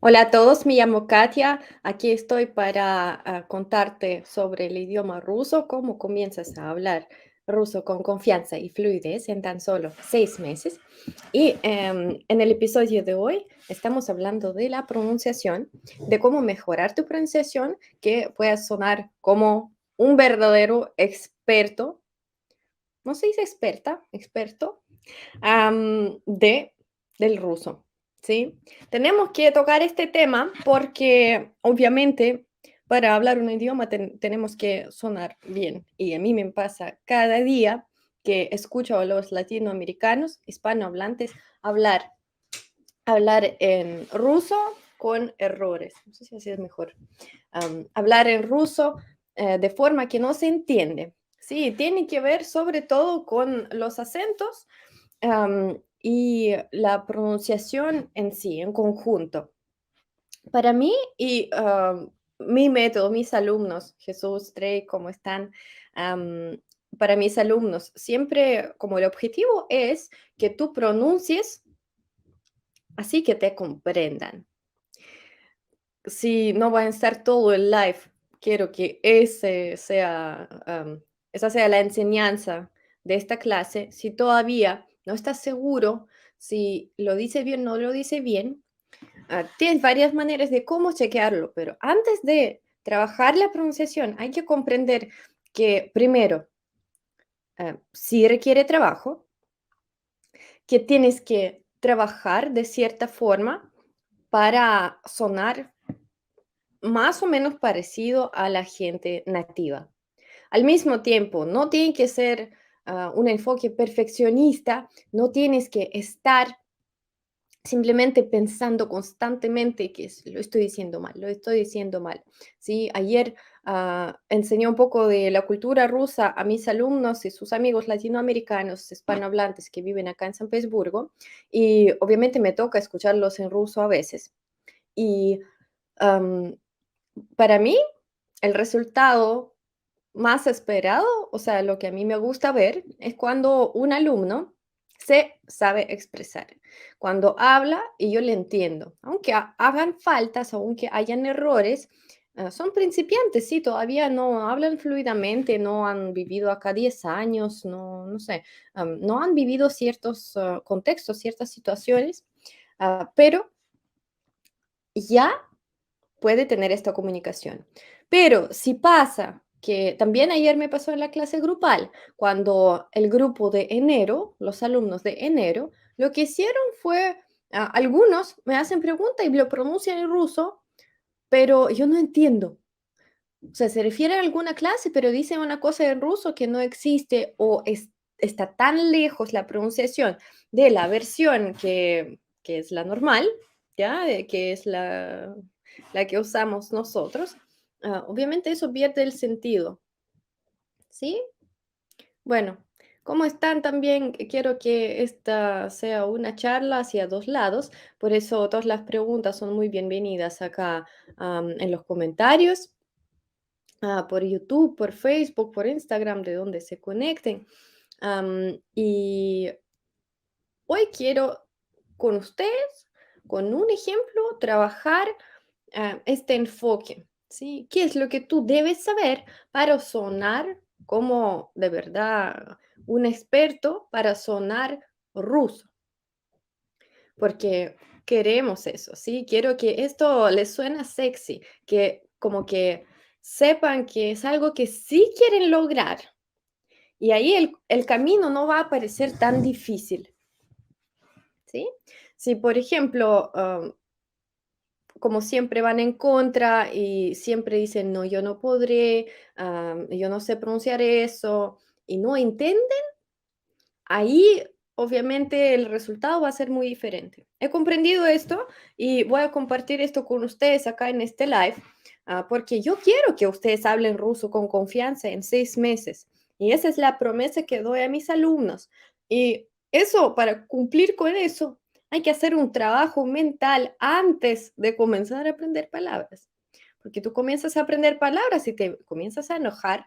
Hola a todos, me llamo Katia. Aquí estoy para contarte sobre el idioma ruso, cómo comienzas a hablar ruso con confianza y fluidez en tan solo 6 meses. Y en el episodio de hoy estamos hablando de la pronunciación, de cómo mejorar tu pronunciación, que puedas sonar como un verdadero experto, no se dice experta, experto, de, del ruso, ¿sí? Tenemos que tocar este tema porque obviamente para hablar un idioma tenemos que sonar bien. Y a mí me pasa cada día que escucho a los latinoamericanos, hispanohablantes, hablar, hablar en ruso con errores. No sé si así es mejor. Hablar en ruso de forma que no se entiende. Sí, tiene que ver sobre todo con los acentos y la pronunciación en sí, en conjunto. Para mí y mi método, mis alumnos, Jesús, Trey, ¿cómo están? Am, para mis alumnos, siempre como el objetivo es que tú pronuncies así que te comprendan. Si no va a estar todo el live, quiero que esa sea la enseñanza de esta clase. Si todavía no estás seguro si lo dice bien o no lo dice bien, tienes varias maneras de cómo chequearlo, pero antes de trabajar la pronunciación hay que comprender que primero, sí requiere trabajo, que tienes que trabajar de cierta forma para sonar más o menos parecido a la gente nativa. Al mismo tiempo, no tiene que ser un enfoque perfeccionista, no tienes que estar simplemente pensando constantemente que lo estoy diciendo mal, lo estoy diciendo mal. ¿Sí? Ayer enseñé un poco de la cultura rusa a mis alumnos y sus amigos latinoamericanos hispanohablantes que viven acá en San Petersburgo y obviamente me toca escucharlos en ruso a veces. Y am, para mí, el resultado más esperado, o sea, lo que a mí me gusta ver, es cuando un alumno se sabe expresar, cuando habla y yo le entiendo, aunque hagan faltas, aunque hayan errores, son principiantes, sí, todavía no hablan fluidamente, no han vivido acá 10 años, no sé, no han vivido ciertos contextos, ciertas situaciones, pero ya puede tener esta comunicación. Pero si pasa, que también ayer me pasó en la clase grupal, cuando el grupo de enero, los alumnos de enero, lo que hicieron fue, algunos me hacen pregunta y lo pronuncian en ruso, pero yo no entiendo. O sea, se refiere a alguna clase, pero dicen una cosa en ruso que no existe o está tan lejos la pronunciación de la versión que es la normal, ¿ya? Que es la que usamos nosotros. Obviamente eso pierde el sentido, ¿sí? Bueno, ¿cómo están también? Quiero que esta sea una charla hacia dos lados, por eso todas las preguntas son muy bienvenidas acá en los comentarios por YouTube, por Facebook, por Instagram, de donde se conecten. Y hoy quiero con ustedes, con un ejemplo, trabajar este enfoque, ¿sí? ¿Qué es lo que tú debes saber para sonar como de verdad un experto, para sonar ruso? Porque queremos eso, ¿sí? Quiero que esto les suena sexy, que como que sepan que es algo que sí quieren lograr. Y ahí el camino no va a parecer tan difícil, ¿sí? Si, por ejemplo, como siempre van en contra y siempre dicen, no, yo no podré, yo no sé pronunciar eso, y no entienden, ahí obviamente el resultado va a ser muy diferente. He comprendido esto y voy a compartir esto con ustedes acá en este live, porque yo quiero que ustedes hablen ruso con confianza en 6 meses. Y esa es la promesa que doy a mis alumnos. Y eso, para cumplir con eso, hay que hacer un trabajo mental antes de comenzar a aprender palabras. Porque tú comienzas a aprender palabras y te comienzas a enojar.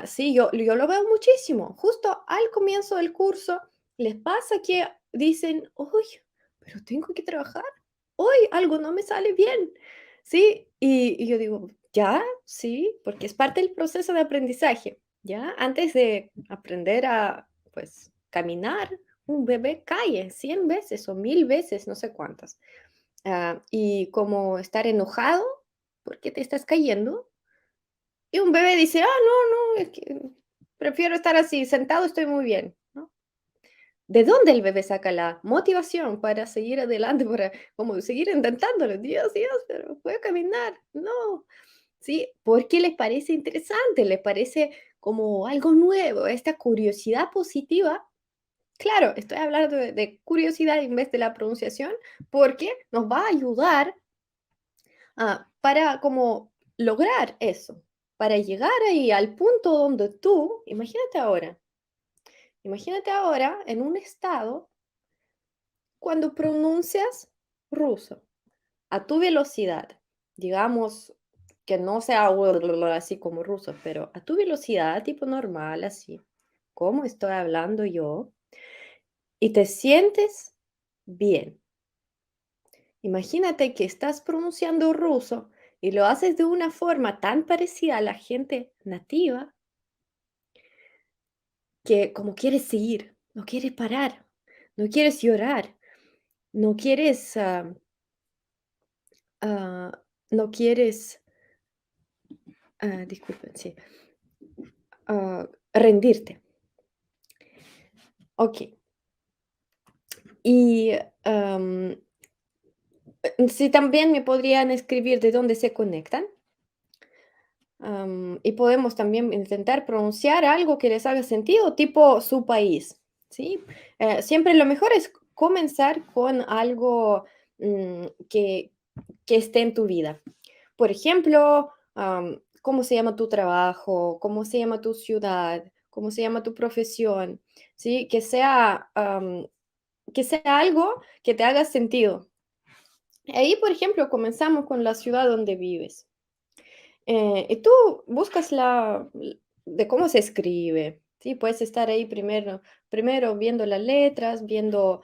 Sí, yo lo veo muchísimo. Justo al comienzo del curso, les pasa que dicen, uy, pero tengo que trabajar. hoy algo no me sale bien, ¿sí? Y yo digo, ya, sí, porque es parte del proceso de aprendizaje, ¿ya? Antes de aprender a, pues, caminar, un bebé cae 100 veces o 1000 veces, no sé cuántas. Y como estar enojado porque te estás cayendo. Y un bebé dice, no, no, es que prefiero estar así, sentado estoy muy bien, ¿no? ¿De dónde el bebé saca la motivación para seguir adelante, para como seguir intentándolo? Dios, Dios, pero puedo caminar. No, ¿sí? Porque les parece interesante, les parece como algo nuevo, esta curiosidad positiva. Claro, estoy hablando de curiosidad en vez de la pronunciación, porque nos va a ayudar para como lograr eso, para llegar ahí al punto donde tú, imagínate ahora en un estado cuando pronuncias ruso a tu velocidad, digamos que no sea así como ruso, pero a tu velocidad tipo normal, así, como estoy hablando yo, y te sientes bien. Imagínate que estás pronunciando ruso y lo haces de una forma tan parecida a la gente nativa que como quieres seguir, no quieres parar, no quieres llorar, no quieres, ah, no quieres, disculpen, sí, rendirte. Ok. Y si también me podrían escribir de dónde se conectan. Y podemos también intentar pronunciar algo que les haga sentido, tipo su país, ¿sí? Siempre lo mejor es comenzar con algo que, esté en tu vida. Por ejemplo, ¿cómo se llama tu trabajo? ¿Cómo se llama tu ciudad? ¿Cómo se llama tu profesión? ¿Sí? Que sea algo que te haga sentido. Ahí, por ejemplo, comenzamos con la ciudad donde vives. Y tú buscas de cómo se escribe, ¿sí? Puedes estar ahí primero viendo las letras, viendo,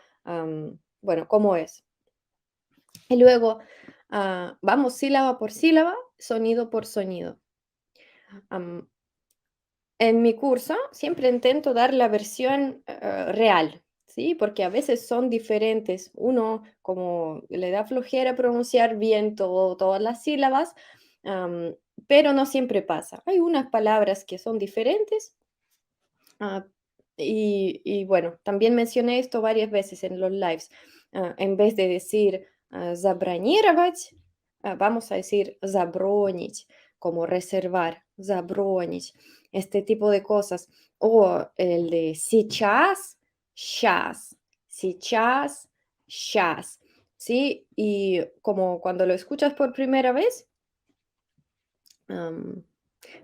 bueno, cómo es. Y luego vamos sílaba por sílaba, sonido por sonido. Am, en mi curso siempre intento dar la versión real, ¿sí? Porque a veces son diferentes. Uno, como le da flojera pronunciar bien todas las sílabas, am, pero no siempre pasa. Hay unas palabras que son diferentes. ah, y bueno, también mencioné esto varias veces en los lives. En vez de decir забронировать, vamos a decir забронить, como reservar, забронить, este tipo de cosas. O el de сейчас, щас, ¿sí? Y como cuando lo escuchas por primera vez, am,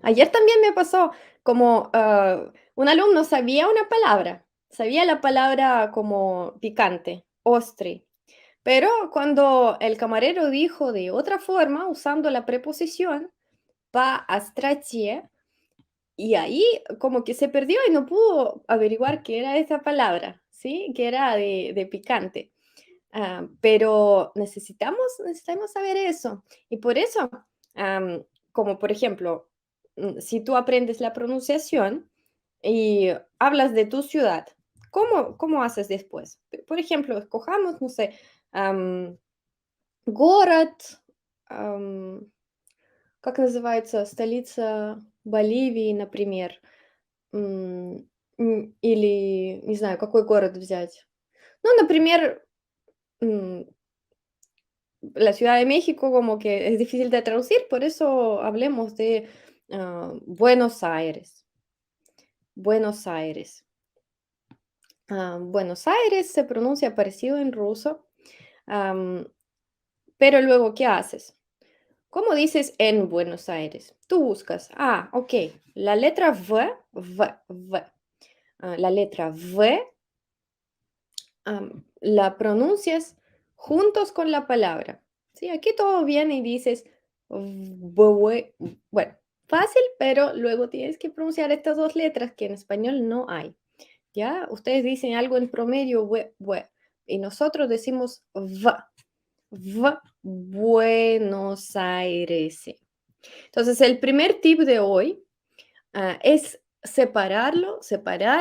ayer también me pasó como un alumno sabía la palabra como picante, ostri, pero cuando el camarero dijo de otra forma, usando la preposición pa astratie, y ahí como que se perdió y no pudo averiguar qué era esa palabra, ¿sí? Que era de picante. Pero necesitamos saber eso. Y por eso, como por ejemplo, si tú aprendes la pronunciación y hablas de tu ciudad, ¿cómo haces después? Por ejemplo, escojamos, no sé, город, как называется, столица Боливии, например. Или, не знаю, какой город взять. Ну, например, м, la Ciudad de México como que es difícil de traducir, por eso hablemos de Buenos Aires. Buenos Aires. Buenos Aires se pronuncia parecido en ruso, am, pero luego, ¿qué haces? ¿Cómo dices en Buenos Aires? Tú buscas, ok, la letra V, la letra V la pronuncias juntos con la palabra. Sí, aquí todo viene y dices, bueno, fácil, pero luego tienes que pronunciar estas dos letras que en español no hay. ¿Ya? Ustedes dicen algo en promedio, y nosotros decimos va. Buenos Aires. Entonces, el primer tip de hoy es separar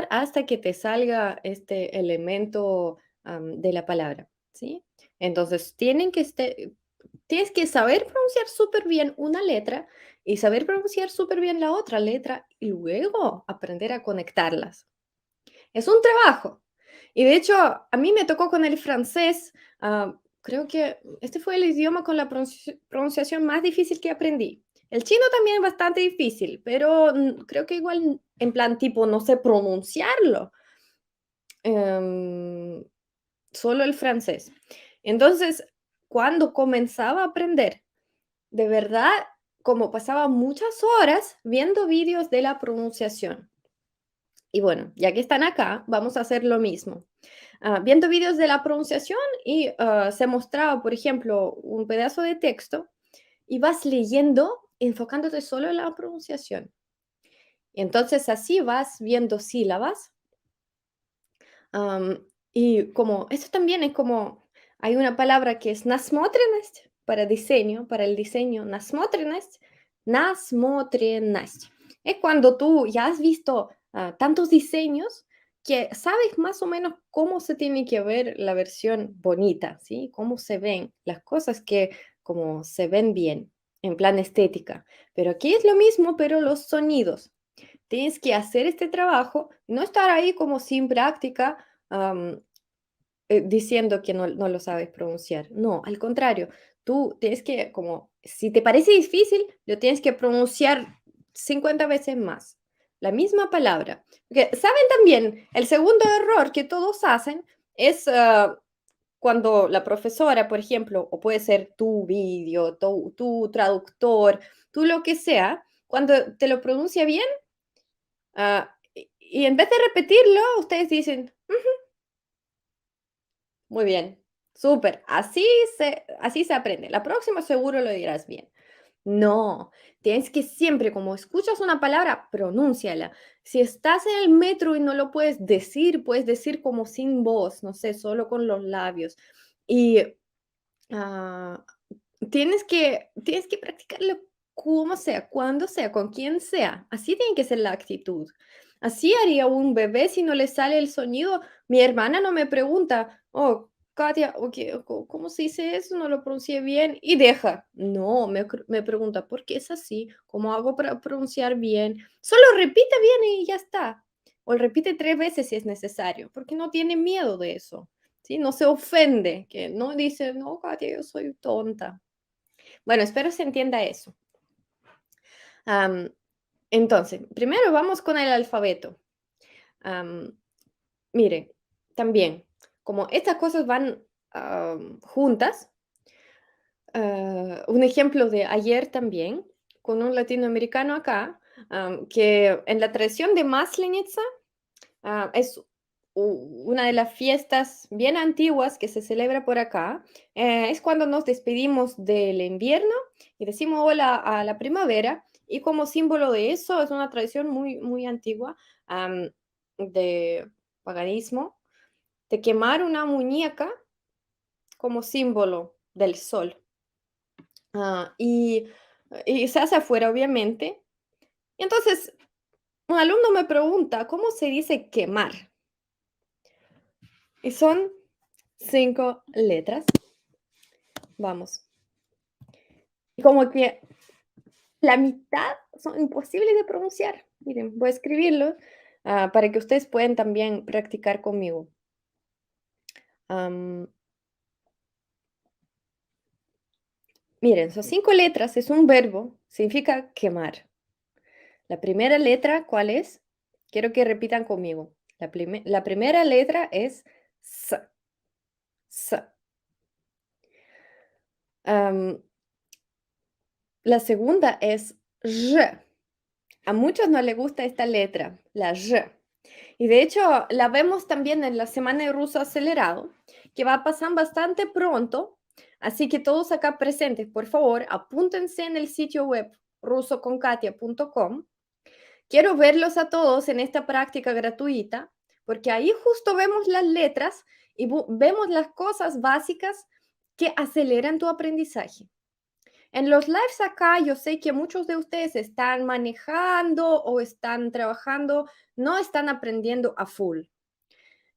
hasta que te salga este elemento de la palabra, ¿sí? Entonces, tienes que saber pronunciar súper bien una letra y saber pronunciar súper bien la otra letra y luego aprender a conectarlas. Es un trabajo. Y de hecho, a mí me tocó con el francés, creo que este fue el idioma con la pronunciación más difícil que aprendí. El chino también es bastante difícil, pero creo que igual en plan tipo no sé pronunciarlo, em, solo el francés. Entonces, cuando comenzaba a aprender, de verdad, como pasaba muchas horas viendo vídeos de la pronunciación. Y bueno, ya que están acá, vamos a hacer lo mismo. Viendo vídeos de la pronunciación y se mostraba, por ejemplo, un pedazo de texto y vas leyendo enfocándote solo en la pronunciación. Y entonces así vas viendo sílabas. Y como, esto también es como, hay una palabra que es nasmotrenest para diseño, para el diseño, nasmotrenest. Es cuando tú ya has visto tantos diseños que sabes más o menos cómo se tiene que ver la versión bonita, ¿sí? Cómo se ven las cosas que como se ven bien, en plan estética. Pero aquí es lo mismo, pero los sonidos. Tienes que hacer este trabajo, no estar ahí como sin práctica, am, diciendo que no lo sabes pronunciar. No, al contrario, tú tienes que, como, si te parece difícil, lo tienes que pronunciar 50 veces más. La misma palabra. Porque, ¿saben también? El segundo error que todos hacen es cuando la profesora, por ejemplo, o puede ser tu vídeo, tu traductor, tú lo que sea, cuando te lo pronuncia bien, y en vez de repetirlo, ustedes dicen: muy bien, súper, así se aprende. La próxima seguro lo dirás bien". No, tienes que siempre, como escuchas una palabra, pronúnciala. Si estás en el metro y no lo puedes decir como sin voz, no sé, solo con los labios. Y ah, tienes que practicarlo como sea, cuando sea, con quien sea. Así tiene que ser la actitud. Así haría un bebé si no le sale el sonido. Mi hermana no me pregunta: "Oh, Katia, okey, ¿cómo se dice eso? No lo pronuncié bien", y deja. No, me pregunta: "¿Por qué es así? ¿Cómo hago para pronunciar bien?". Solo repite bien y ya está. O repite 3 veces si es necesario, porque no tiene miedo de eso, ¿sí? No se ofende, que no dice: "No, Katia, yo soy tonta". Bueno, espero se entienda eso. Am, entonces, primero vamos con el alfabeto. Am, mire, también, como estas cosas van juntas, un ejemplo de ayer también, con un latinoamericano acá, que en la tradición de Maslenitsa es una de las fiestas bien antiguas que se celebra por acá. Es cuando nos despedimos del invierno y decimos hola a la primavera. Y como símbolo de eso, es una tradición muy, muy antigua de paganismo, de quemar una muñeca como símbolo del sol. Ah, y, y se hace afuera, obviamente. Y entonces, un alumno me pregunta, ¿cómo se dice quemar? Y son 5 letras. Vamos. Y como que la mitad son imposibles de pronunciar. Miren, voy a escribirlo para que ustedes puedan también practicar conmigo. Am, miren, son 5 letras, es un verbo, significa quemar. La primera letra, ¿cuál es? Quiero que repitan conmigo. La primera letra es S. S. Am, la segunda es R. A muchos no les gusta esta letra, la R. Y de hecho, la vemos también en la semana de ruso acelerado, que va a pasar bastante pronto. Así que todos acá presentes, por favor, apúntense en el sitio web rusoconkatia.com. Quiero verlos a todos en esta práctica gratuita, porque ahí justo vemos las letras y vemos las cosas básicas que aceleran tu aprendizaje. En los lives acá, yo sé que muchos de ustedes están manejando o están trabajando, no están aprendiendo a full.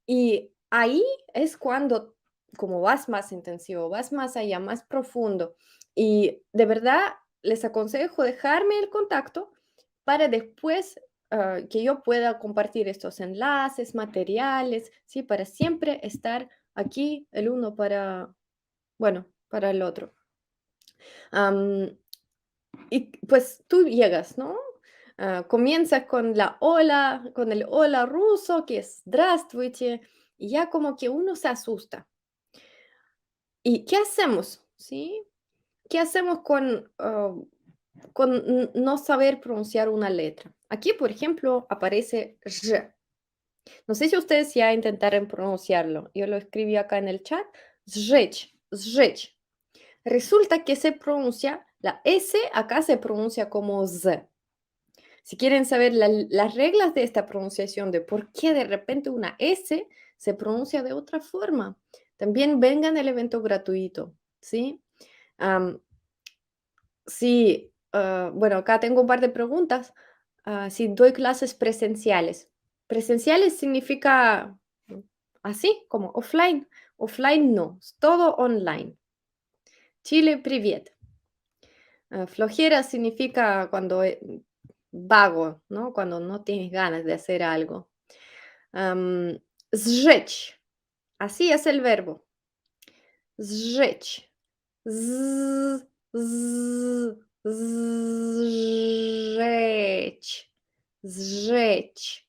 Y ahí es cuando, como vas más intensivo, vas más allá, más profundo. Y de verdad, les aconsejo dejarme el contacto para después que yo pueda compartir estos enlaces, materiales, ¿sí? Para siempre estar aquí el uno para, bueno, para el otro. Am, y pues tú llegas, ¿no? Comienzas con la hola, con el hola ruso, que es здравствуйте, y ya como que uno se asusta. ¿Y qué hacemos? ¿Sí? ¿Qué hacemos con no saber pronunciar una letra? Aquí, por ejemplo, aparece R. No sé si ustedes ya intentaron pronunciarlo. Yo lo escribí acá en el chat. Zhech, zhech. Resulta que se pronuncia, la S acá se pronuncia como Z. Si quieren saber las reglas de esta pronunciación, de por qué de repente una S se pronuncia de otra forma, también vengan al evento gratuito, ¿sí? Am, sí, bueno, acá tengo un par de preguntas. Si doy clases presenciales. Presenciales significa así, como offline. Offline no, es todo online. Chile, привет. Flojera significa cuando vago, ¿no? Cuando no tienes ganas de hacer algo. Am, Zжечь. Así es el verbo. Zжечь. Z, z, zжечь. Zжечь.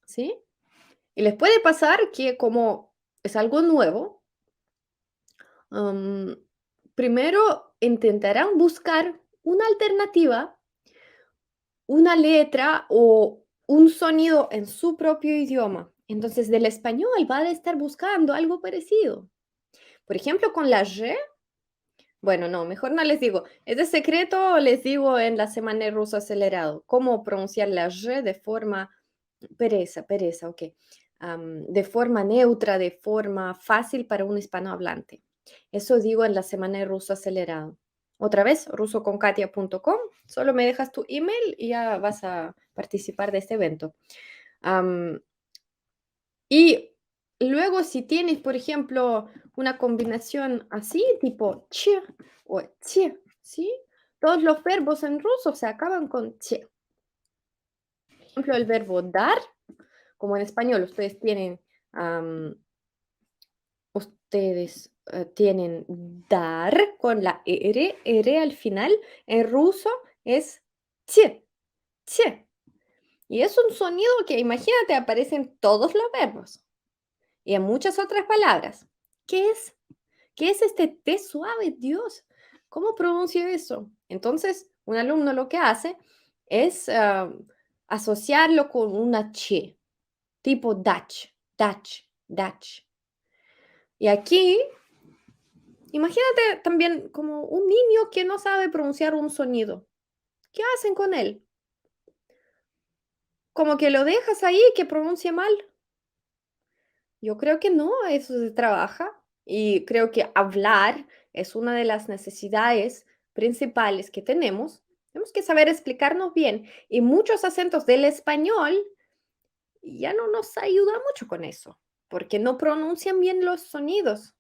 ¿Sí? Y les puede pasar que como es algo nuevo, am, primero intentarán buscar una alternativa, una letra o un sonido en su propio idioma. Entonces, del español va a estar buscando algo parecido. Por ejemplo, con la Y, bueno, no, mejor no les digo. Ese secreto les digo en la semana de ruso acelerado. Cómo pronunciar la Y de forma pereza, pereza, ok. De forma neutra, de forma fácil para un hispanohablante. Eso digo en la semana de ruso acelerado. Otra vez, rusoconkatia.com. Solo me dejas tu email y ya vas a participar de este evento. Am, y luego, si tienes, por ejemplo, una combinación así, tipo ch o che, ¿sí? Todos los verbos en ruso se acaban con che. Por ejemplo, el verbo dar, como en español, ustedes tienen dar con la R al final. En ruso es che, che. Y es un sonido que, imagínate, aparece en todos los verbos y en muchas otras palabras. ¿Qué es? ¿Qué es este T suave? Dios, ¿cómo pronuncio eso? Entonces, un alumno lo que hace es asociarlo con una che, tipo Dutch, Dutch, Dutch. Y aquí, imagínate también como un niño que no sabe pronunciar un sonido. ¿Qué hacen con él? Como que lo dejas ahí que pronuncie mal. Yo creo que no, eso se trabaja y creo que hablar es una de las necesidades principales que tenemos. Tenemos que saber explicarnos bien y muchos acentos del español ya no nos ayudan mucho con eso, porque no pronuncian bien los sonidos.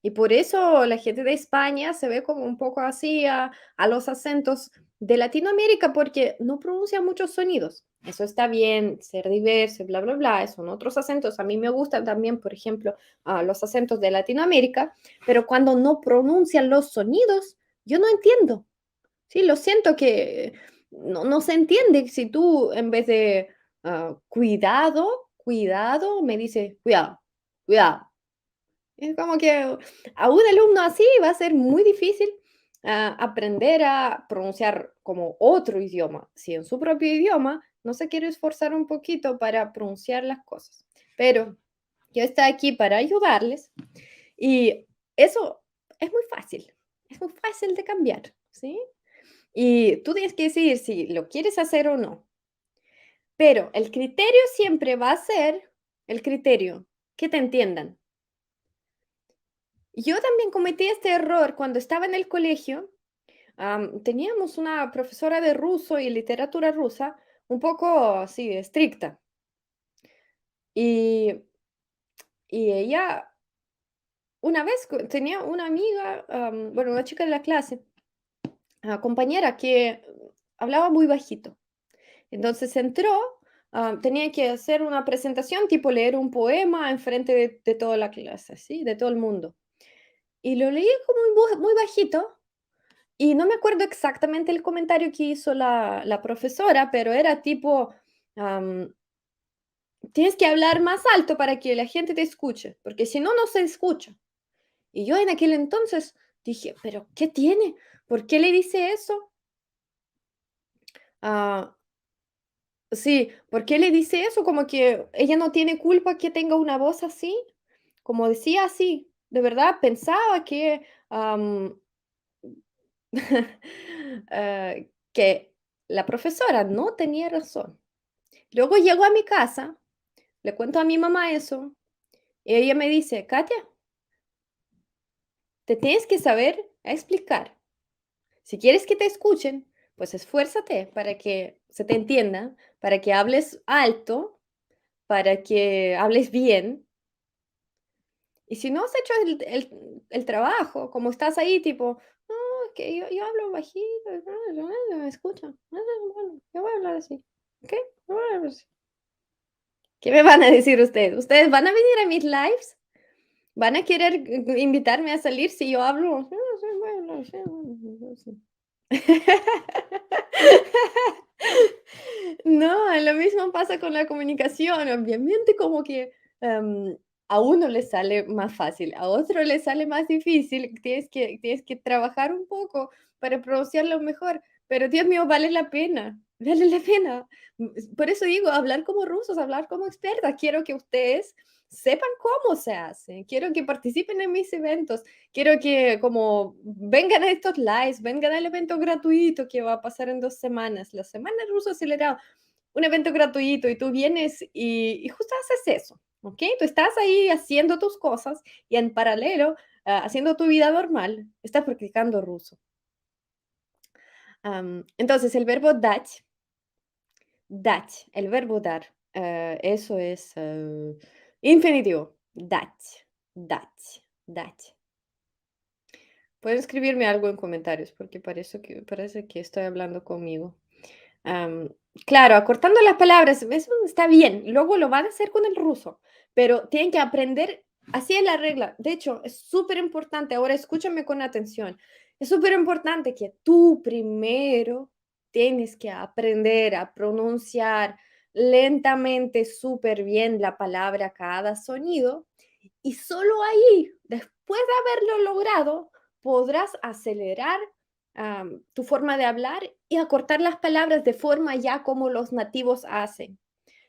Y por eso la gente de España se ve como un poco así a los acentos de Latinoamérica, porque no pronuncian muchos sonidos. Eso está bien, ser diverso, bla, bla, bla, son otros acentos. A mí me gustan también, por ejemplo, los acentos de Latinoamérica, pero cuando no pronuncian los sonidos, yo no entiendo. Sí, lo siento que no se entiende si tú en vez de cuidado, cuidado, me dices cuidado, cuidado. Es como que a un alumno así va a ser muy difícil aprender a pronunciar como otro idioma, si en su propio idioma no se quiere esforzar un poquito para pronunciar las cosas. Pero yo estoy aquí para ayudarles y eso es muy fácil de cambiar, ¿sí? Y tú tienes que decidir si lo quieres hacer o no. Pero el criterio siempre va a ser el criterio, que te entiendan. Yo también cometí este error cuando estaba en el colegio. Teníamos una profesora de ruso y literatura rusa un poco así estricta. Y, y ella, una vez tenía una amiga, bueno, una chica de la clase, compañera, que hablaba muy bajito. Entonces entró, tenía que hacer una presentación, tipo leer un poema enfrente de toda la clase, ¿sí? De todo el mundo. Y lo leí como muy bajito. Y no me acuerdo exactamente el comentario que hizo la profesora, pero era tipo, am, tienes que hablar más alto para que la gente te escuche, porque si no, no se escucha. Y yo en aquel entonces dije, pero ¿qué tiene? ¿Por qué le dice eso? Ah, sí, ¿por qué le dice eso? Como que ella no tiene culpa que tenga una voz así. Como decía así, de verdad pensaba que, que la profesora no tenía razón. Luego llego a mi casa, le cuento a mi mamá eso, y ella me dice, Katia, te tienes que saber explicar. Si quieres que te escuchen, pues esfuérzate para que se te entienda, para que hables alto, para que hables bien. Y si no has hecho el trabajo, como estás ahí, tipo, no, es que yo hablo bajito, no me escuchan. Bueno, yo voy a hablar así. ¿Ok? Yo voy a hablar así. ¿Qué me van a decir ustedes? ¿Ustedes van a venir a mis lives? ¿Van a querer invitarme a salir si yo hablo? Sí, bueno, sí, bueno, sí. No, lo mismo pasa con la comunicación. Obviamente, como que a uno le sale más fácil, a otro le sale más difícil. Tienes que trabajar un poco para pronunciarlo mejor. Pero Dios mío, vale la pena, vale la pena. Por eso digo, hablar como rusos, hablar como experta. Quiero que ustedes sepan cómo se hace. Quiero que participen en mis eventos. Quiero que como vengan a estos lives, vengan al evento gratuito que va a pasar en 2 semanas, la Semana Ruso Acelerado, un evento gratuito y tú vienes y justo haces eso, ¿ok? Tú estás ahí haciendo tus cosas y en paralelo, haciendo tu vida normal, estás practicando ruso. Entonces, el verbo dать, el verbo dar, eso es infinitivo, dать. Pueden escribirme algo en comentarios porque parece que estoy hablando conmigo. Am, claro, acortando las palabras, eso está bien, luego lo van a hacer con el ruso, pero tienen que aprender, así es la regla. De hecho, es súper importante, ahora escúchame con atención, es súper importante que tú primero tienes que aprender a pronunciar lentamente, súper bien la palabra, cada sonido, y solo ahí, después de haberlo logrado, podrás acelerar tu forma de hablar y acortar las palabras de forma ya como los nativos hacen.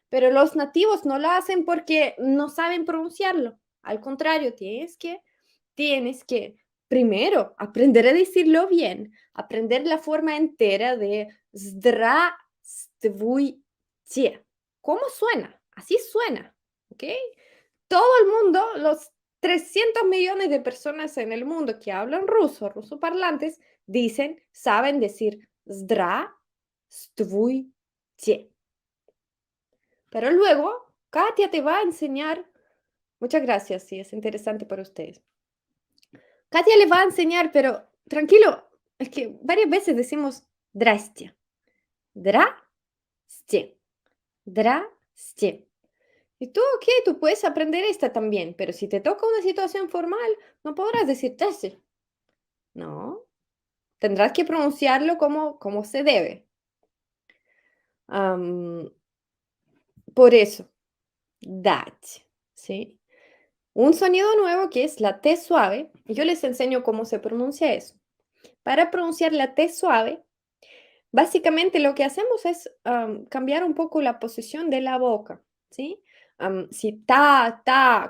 Pero los nativos no lo hacen porque no saben pronunciarlo. Al contrario, tienes que primero aprender a decirlo bien, aprender la forma entera de здравствуйте. ¿Cómo suena? Así suena, ¿ok? Todo el mundo, los 300 millones de personas en el mundo que hablan ruso, ruso parlantes, saben decir здравствуйте. Pero luego, Katia te va a enseñar, muchas gracias, sí, es interesante para ustedes. Katia le va a enseñar, pero tranquilo, es que varias veces decimos здрасте, здрасте, здрасте. Y tú, ok, tú puedes aprender esta también, pero si te toca una situación formal, no podrás decir здрасте. No, tendrás que pronunciarlo como se debe. Am, por eso, dать, ¿sí? Un sonido nuevo que es la T suave, y yo les enseño cómo se pronuncia eso. Para pronunciar la T suave, básicamente lo que hacemos es cambiar un poco la posición de la boca, ¿sí? Si ta,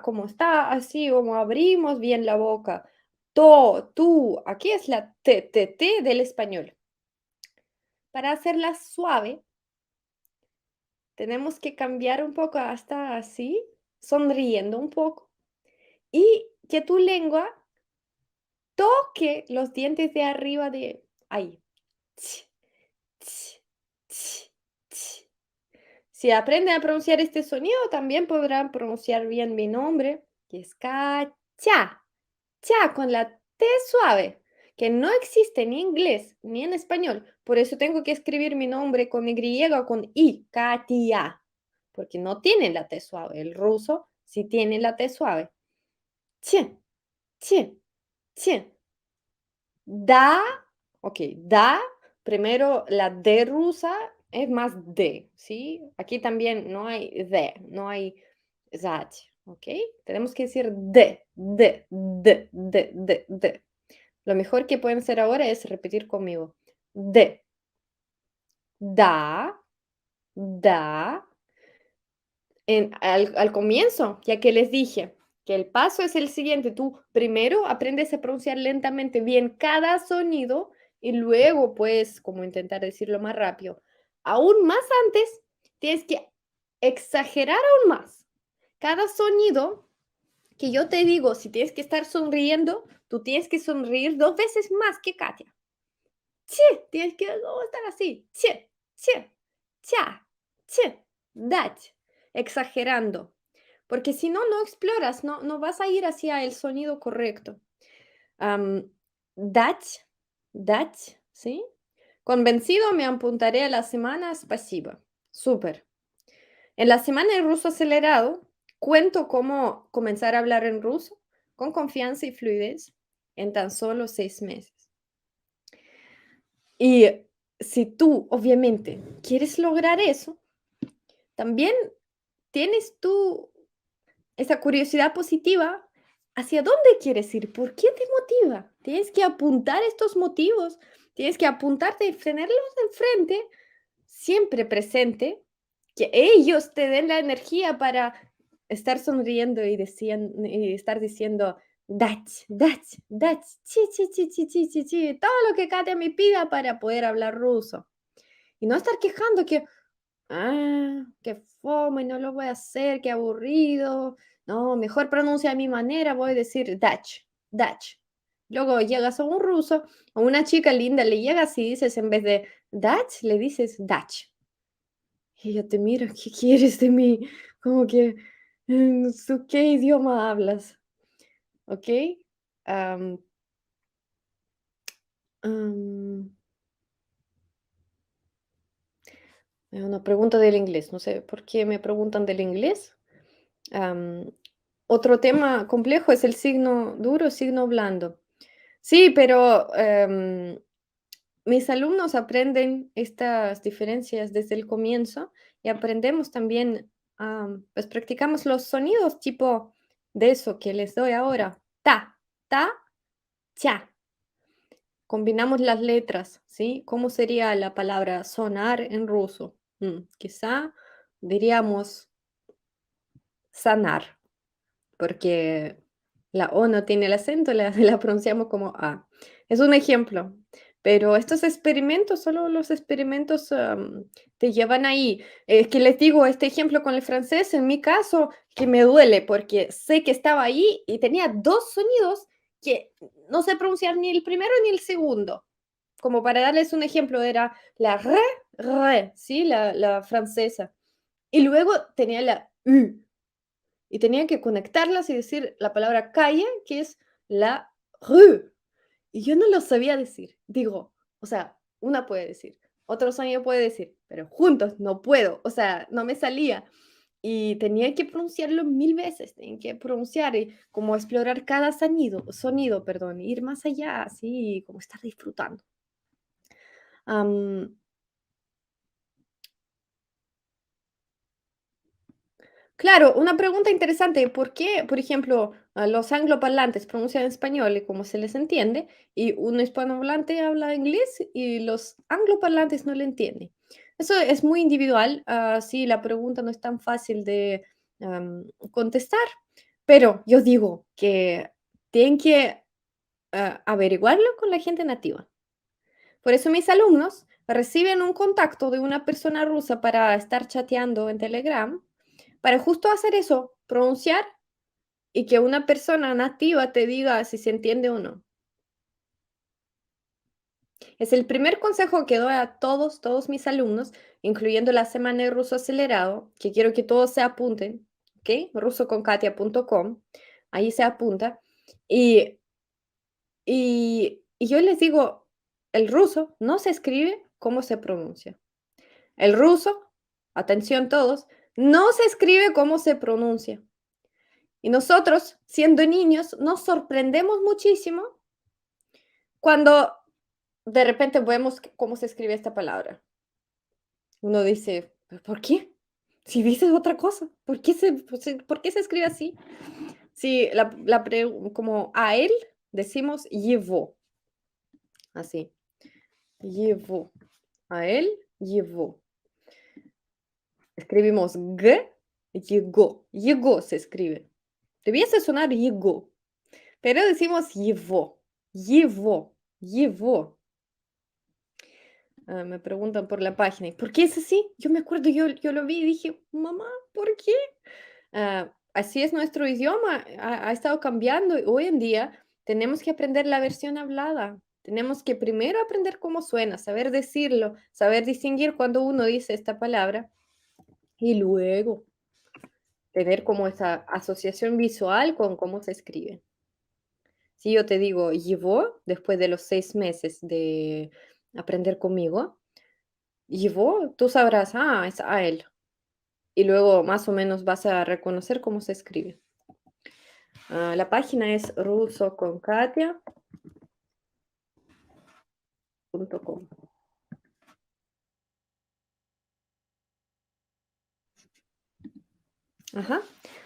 como está así, como abrimos bien la boca, tú, aquí es la T del español. Para hacerla suave, tenemos que cambiar un poco hasta así, sonriendo un poco, y que tu lengua toque los dientes de arriba de ahí. Ch, ch, ch, ch. Si aprenden a pronunciar este sonido, también podrán pronunciar bien mi nombre, que es Katia. Cha con la T suave, que no existe ni en inglés ni en español. Por eso tengo que escribir mi nombre con Y o con I, Katia, porque no tiene la T suave. El ruso sí tiene la T suave. Che, che, che. Da, ok, da, primero la D rusa es más D, ¿sí? Aquí también no hay D, no hay zach, ¿ok? Tenemos que decir D, D, D, D, D, D. Lo mejor que pueden hacer ahora es repetir conmigo. D, da, da. Al comienzo, ya que les dije que el paso es el siguiente, tú primero aprendes a pronunciar lentamente bien cada sonido y luego puedes como intentar decirlo más rápido. Aún más antes, tienes que exagerar aún más. Cada sonido que yo te digo, si tienes que estar sonriendo, tú tienes que sonreír 2 veces más que Katia. Che, tienes que estar así. Che, che, cha, che, dach, exagerando. Porque si no, no exploras, no vas a ir hacia el sonido correcto. Am, dach, dach, ¿sí? Convencido, me apuntaré a las semanas pasiva. Súper. En la semana de ruso acelerado, cuento cómo comenzar a hablar en ruso con confianza y fluidez en tan solo 6 meses. Y si tú, obviamente, quieres lograr eso, también tienes tú esa curiosidad positiva hacia dónde quieres ir, por qué te motiva. Tienes que apuntar estos motivos, tienes que apuntarte y tenerlos enfrente, siempre presente, que ellos te den la energía para estar sonriendo y estar diciendo, Dach, Dach, Dach, chi, chi, chi, chi, chi, chi, chi, todo lo que Katia me pida para poder hablar ruso. Y no estar quejando que, qué fome, no lo voy a hacer, qué aburrido. No, mejor pronuncia a mi manera, voy a decir Dach, Dach. Luego llegas a un ruso, a una chica linda, le llegas y dices en vez de Dach, le dices Dach. Y ella te mira, ¿qué quieres de mí? Como que, ¿tú qué idioma hablas? ¿Ok? Am, am, una pregunta del inglés. No sé por qué me preguntan del inglés. Am, Otro tema complejo es el signo duro, signo blando. Sí, pero mis alumnos aprenden estas diferencias desde el comienzo y aprendemos también, pues practicamos los sonidos tipo de eso que les doy ahora. Ta, cha. Combinamos las letras, ¿sí? ¿Cómo sería la palabra sonar en ruso? Quizá diríamos sanar. Porque la O no tiene el acento, la la pronunciamos como A. Es un ejemplo, pero estos experimentos, solo los experimentos, te llevan ahí. Es que les digo, este ejemplo con el francés, en mi caso, que me duele, porque sé que estaba ahí y tenía 2 sonidos que no sé pronunciar ni el primero ni el segundo. Como para darles un ejemplo, era la re, ¿sí? La francesa. Y luego tenía la U. Y tenía que conectarlas y decir la palabra calle, que es la rue. Y yo no lo sabía decir. Digo, o sea, una puede decir, otro sonido puede decir, pero juntos no puedo. O sea, no me salía. Y tenía que pronunciarlo 1000 veces, tenía que pronunciar y como explorar cada sonido, perdón, ir más allá, así como estar disfrutando. Am, Claro, una pregunta interesante, ¿por qué, por ejemplo, los angloparlantes pronuncian español y cómo se les entiende, y un hispanohablante habla inglés y los angloparlantes no le entienden? Eso es muy individual, sí, la pregunta no es tan fácil de contestar, pero yo digo que tienen que averiguarlo con la gente nativa. Por eso mis alumnos reciben un contacto de una persona rusa para estar chateando en Telegram para justo hacer eso, pronunciar y que una persona nativa te diga si se entiende o no. Es el primer consejo que doy a todos mis alumnos, incluyendo la semana de ruso acelerado, que quiero que todos se apunten, ¿ok? Rusoconkatia.com, ahí se apunta. Y, y yo les digo, el ruso no se escribe como se pronuncia. El ruso, atención todos, no se escribe como se pronuncia. Y nosotros, siendo niños, nos sorprendemos muchísimo cuando de repente vemos cómo se escribe esta palabra. Uno dice, ¿pero por qué? Si dices otra cosa, ¿por qué se escribe así? Si como a él decimos llevó, así, llevó, a él llevó. Escribimos g, llegó se escribe. Debiese sonar llegó, pero decimos llevó. Me preguntan por la página, ¿y por qué es así? Yo me acuerdo, yo lo vi y dije, mamá, ¿por qué? Así es nuestro idioma, ha estado cambiando y hoy en día tenemos que aprender la versión hablada. Tenemos que primero aprender cómo suena, saber decirlo, saber distinguir cuando uno dice esta palabra y luego tener como esa asociación visual con cómo se escribe. Si yo te digo llevó, después de los 6 meses de aprender conmigo, llevó, tú sabrás, es a él. Y luego más o menos vas a reconocer cómo se escribe. La página es rusoconkatia.com. Ajá.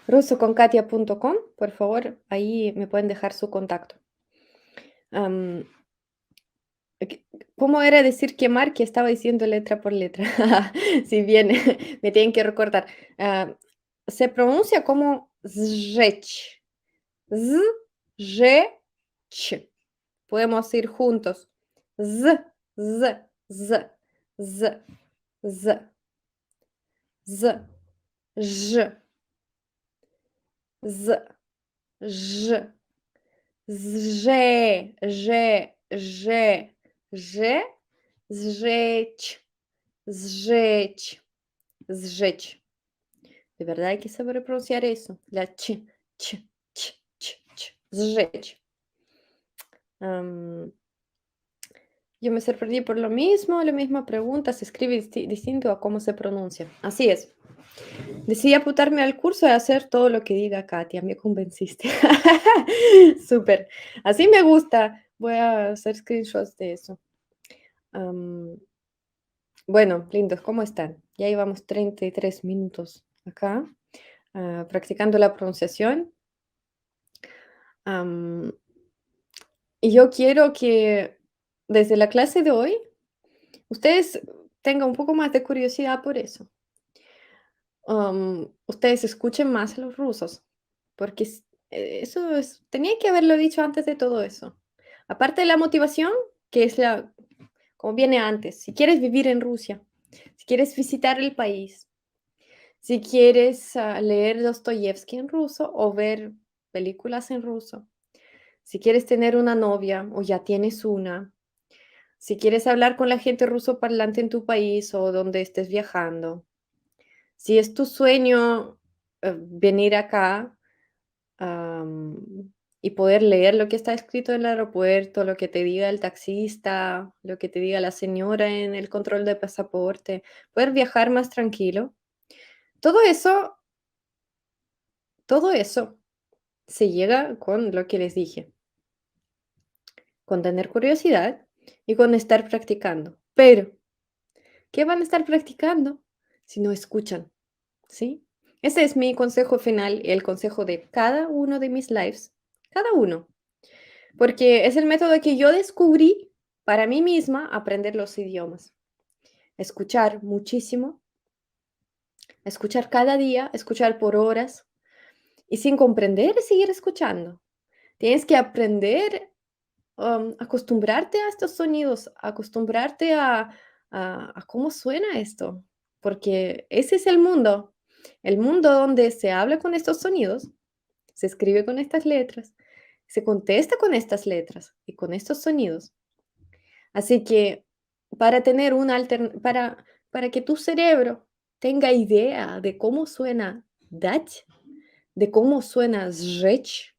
Rusoconkatia.com, por favor, ahí me pueden dejar su contacto. Am, ¿Qué cómo era decir quemar? Que estaba diciendo letra por letra. Si bien me tienen que recordar. Ah, Se pronuncia como zrech. Z, ch. Podemos ir juntos. Z, z, z, z, z, z, j, z, j, zże, że, zrzeć, zrzeć, zrzeć. De verdad hay que saber pronunciar eso. La ch. Zrzeć. Am, yo me sorprendí por lo mismo, la misma pregunta, se escribe distinto a cómo se pronuncia. Así es. Decidí apuntarme al curso y hacer todo lo que diga Katia, me convenciste. Súper. Así me gusta. Voy a hacer screenshots de eso. Am, bueno, lindos, ¿cómo están? Ya llevamos 33 minutos acá, practicando la pronunciación. Am, y yo quiero que desde la clase de hoy ustedes tengan un poco más de curiosidad por eso. Ustedes escuchen más a los rusos, porque tenía que haberlo dicho antes de todo eso. Aparte de la motivación, que es como viene antes, si quieres vivir en Rusia, si quieres visitar el país, si quieres leer Dostoyevsky en ruso o ver películas en ruso, si quieres tener una novia o ya tienes una, si quieres hablar con la gente ruso parlante en tu país o donde estés viajando, si es tu sueño venir acá y poder leer lo que está escrito en el aeropuerto, lo que te diga el taxista, lo que te diga la señora en el control de pasaporte, poder viajar más tranquilo. Todo eso, todo eso se llega con lo que les dije, con tener curiosidad y con estar practicando. Pero, ¿qué van a estar practicando si no escuchan? ¿Sí? Ese es mi consejo final y el consejo de cada uno de mis lives, cada uno, porque es el método que yo descubrí para mí misma aprender los idiomas. Escuchar muchísimo, escuchar cada día, escuchar por horas y sin comprender seguir escuchando. Tienes que aprender, acostumbrarte a estos sonidos, acostumbrarte a cómo suena esto, porque ese es el mundo donde se habla con estos sonidos, se escribe con estas letras, se contesta con estas letras y con estos sonidos. Así que para tener una para que tu cerebro tenga idea de cómo suena dach, de cómo suena zrech,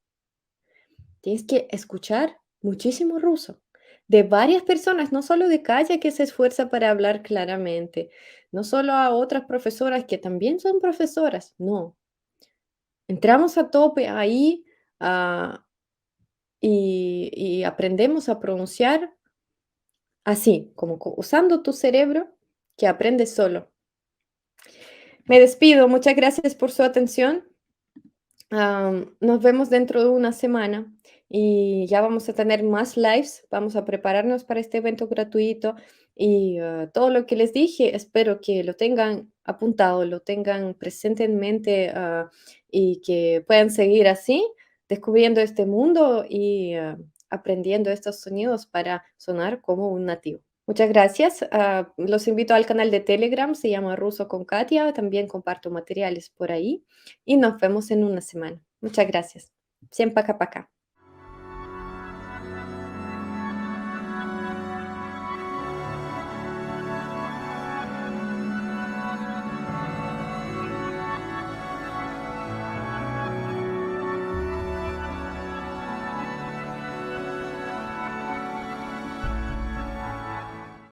tienes que escuchar muchísimo ruso, de varias personas, no solo de Kaya que se esfuerza para hablar claramente, no solo a otras profesoras que también son profesoras, no. Entramos a tope ahí, ah, y aprendemos a pronunciar así, como usando tu cerebro que aprende solo. Me despido, muchas gracias por su atención. Nos vemos dentro de una semana y ya vamos a tener más lives, vamos a prepararnos para este evento gratuito y todo lo que les dije, espero que lo tengan apuntado, lo tengan presente en mente, y que puedan seguir así, descubriendo este mundo y aprendiendo estos sonidos para sonar como un nativo. Muchas gracias. Los invito al canal de Telegram, se llama Ruso con Katia. También comparto materiales por ahí y nos vemos en una semana. Muchas gracias. Всем пока-пока.